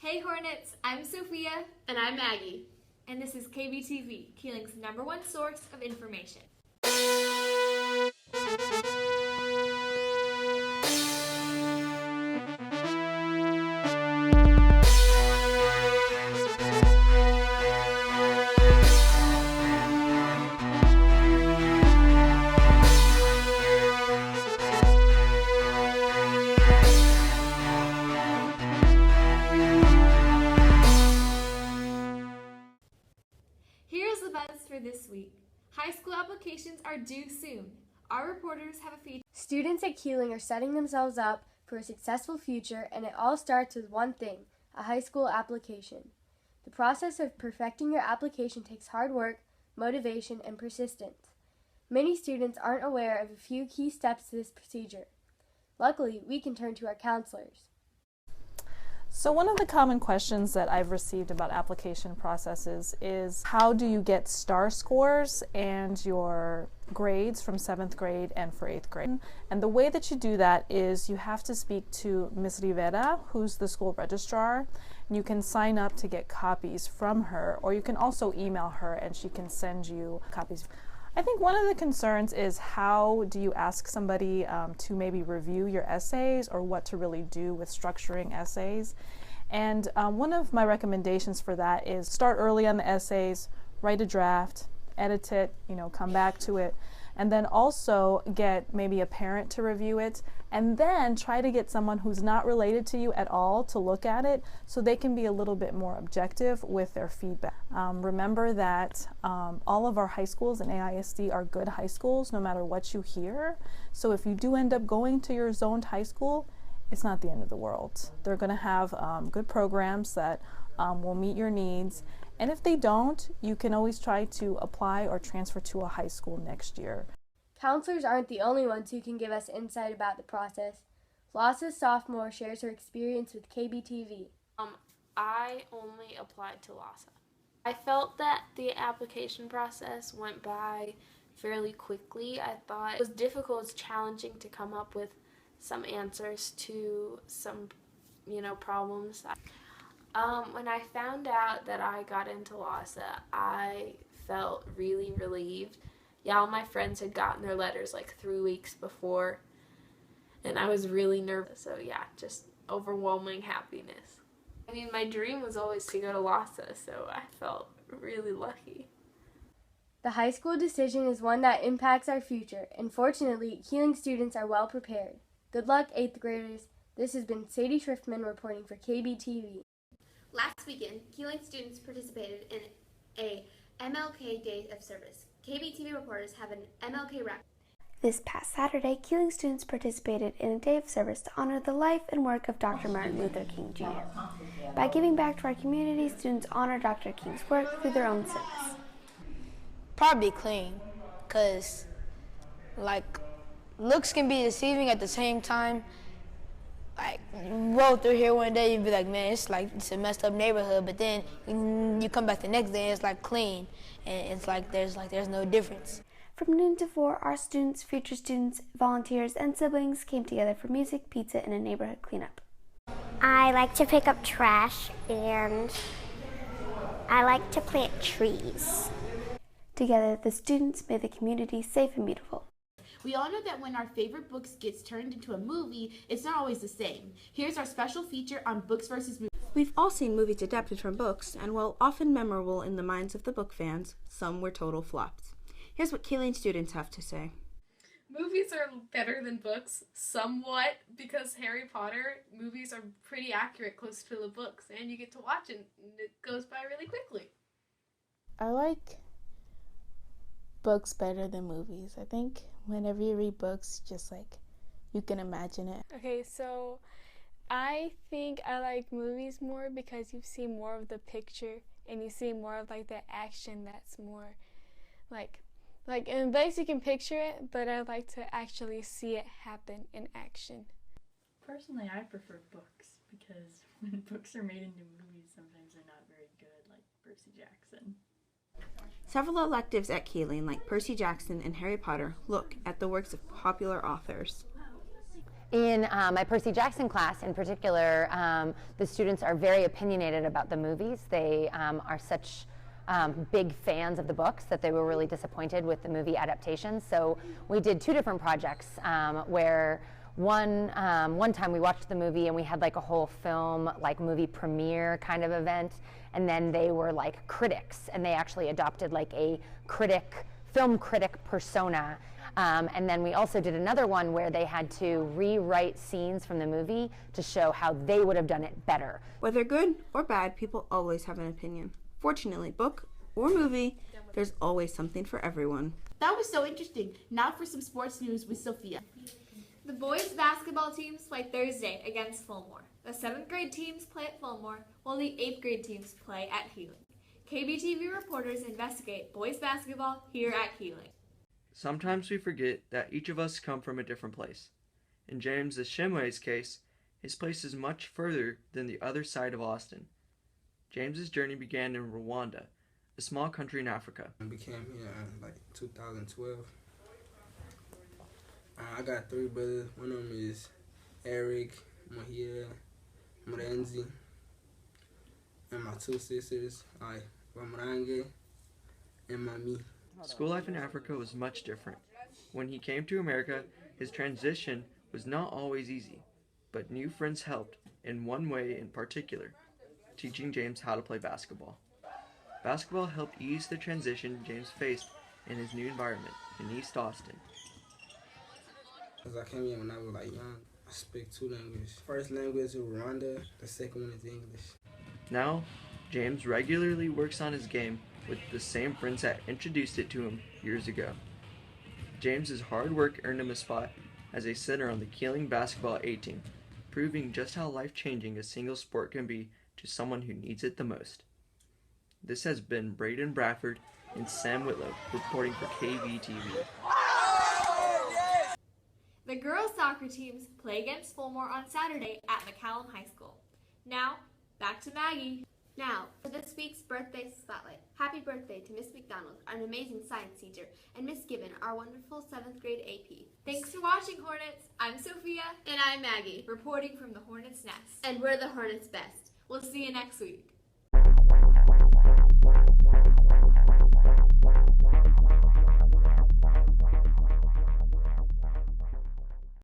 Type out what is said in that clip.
Hey Hornets, I'm Sophia. And I'm Maggie. And this is KBTV, Keeling's #1 source of information. Here's the buzz for this week. High school applications are due soon. Our reporters have a feature. Students at Keeling are setting themselves up for a successful future, and it all starts with one thing: a high school application. The process of perfecting your application takes hard work, motivation, and persistence. Many students aren't aware of a few key steps to this procedure. Luckily, we can turn to our counselors. So one of the common questions that I've received about application processes is how do you get STAR scores and your grades from 7th grade and for 8th grade? And the way that you do that is you have to speak to Ms. Rivera, who's the school registrar. You can sign up to get copies from her, or you can also email her and she can send you copies. I think one of the concerns is how do you ask somebody to maybe review your essays, or what to really do with structuring essays. And one of my recommendations for that is start early on the essays, write a draft, edit it, come back to it, and then also get maybe a parent to review it, and then try to get someone who's not related to you at all to look at it so they can be a little bit more objective with their feedback. Remember that all of our high schools in AISD are good high schools no matter what you hear. So if you do end up going to your zoned high school, it's not the end of the world. They're going to have good programs that will meet your needs. And if they don't, you can always try to apply or transfer to a high school next year. Counselors aren't the only ones who can give us insight about the process. Flossa's sophomore shares her experience with KBTV. I only applied to LASA. I felt that the application process went by fairly quickly. I thought it was difficult, it's challenging to come up with some answers to some, problems. When I found out that I got into LASA, I felt really relieved. Yeah, all my friends had gotten their letters like 3 weeks before, and I was really nervous. So yeah, just overwhelming happiness. I mean, my dream was always to go to LASA, so I felt really lucky. The high school decision is one that impacts our future, and fortunately, Keeling students are well prepared. Good luck, 8th graders. This has been Sadie Schriftman reporting for KBTV. Last weekend, Keeling students participated in a MLK Day of Service. KBTV reporters have an MLK rap. This past Saturday, Keeling students participated in a day of service to honor the life and work of Dr. Martin Luther King Jr. By giving back to our community, students honor Dr. King's work through their own service. Probably clean, because looks can be deceiving at the same time. You roll through here one day and be like, man, it's a messed up neighborhood, but then you come back the next day and it's clean, and it's there's no difference. From noon to 4, our students, future students, volunteers, and siblings came together for music, pizza, and a neighborhood cleanup. I like to pick up trash, and I like to plant trees. Together, the students made the community safe and beautiful. We all know that when our favorite books gets turned into a movie, it's not always the same. Here's our special feature on books versus movies. We've all seen movies adapted from books, and while often memorable in the minds of the book fans, some were total flops. Here's what Keeling students have to say. Movies are better than books, somewhat, because Harry Potter movies are pretty accurate, close to the books, and you get to watch it, and it goes by really quickly. I like books better than movies. I think whenever you read books, just you can imagine it. Okay, so I think I like movies more because you see more of the picture and you see more of the action that's more in base you can picture it, but I like to actually see it happen in action. Personally, I prefer books because when books are made into movies, sometimes they're not very good, like Percy Jackson. Several electives at Keeling, like Percy Jackson and Harry Potter, look at the works of popular authors. In my Percy Jackson class in particular, the students are very opinionated about the movies. They are such big fans of the books that they were really disappointed with the movie adaptations. So we did 2 different projects where one time we watched the movie and we had like a whole film, like movie premiere kind of event, and then they were like critics, and they actually adopted like a film critic persona. And then we also did another one where they had to rewrite scenes from the movie to show how they would have done it better. Whether good or bad, people always have an opinion. Fortunately, book or movie, there's always something for everyone. That was so interesting. Now for some sports news with Sophia. The boys basketball teams play Thursday against Fulmore. The 7th grade teams play at Fulmore, while the 8th grade teams play at Healing. KBTV reporters investigate boys basketball here at Healing. Sometimes we forget that each of us come from a different place. In James Ashimwe's case, his place is much further than the other side of Austin. James's journey began in Rwanda, a small country in Africa. I became here in like 2012. I got 3 brothers. One of them is Eric, Mahia, Murenzi, and my 2 sisters, Wamrange and Mami. School life in Africa was much different. When he came to America, his transition was not always easy, but new friends helped in one way in particular, teaching James how to play basketball. Basketball helped ease the transition James faced in his new environment in East Austin. As I came here when I was like young, I speak 2 languages. First language is Rwanda, the second one is English. Now, James regularly works on his game with the same friends that introduced it to him years ago. James's hard work earned him a spot as a center on the Keeling basketball A team, proving just how life-changing a single sport can be to someone who needs it the most. This has been Braden Bradford and Sam Whitlow reporting for KBTV. The girls' soccer teams play against Fulmore on Saturday at McCallum High School. Now, back to Maggie. Now, for this week's birthday spotlight. Happy birthday to Miss McDonald, an amazing science teacher, and Miss Gibbon, our wonderful 7th grade AP. Thanks for watching, Hornets. I'm Sophia. And I'm Maggie. Reporting from the Hornets' Nest. And we're the Hornets' best. We'll see you next week.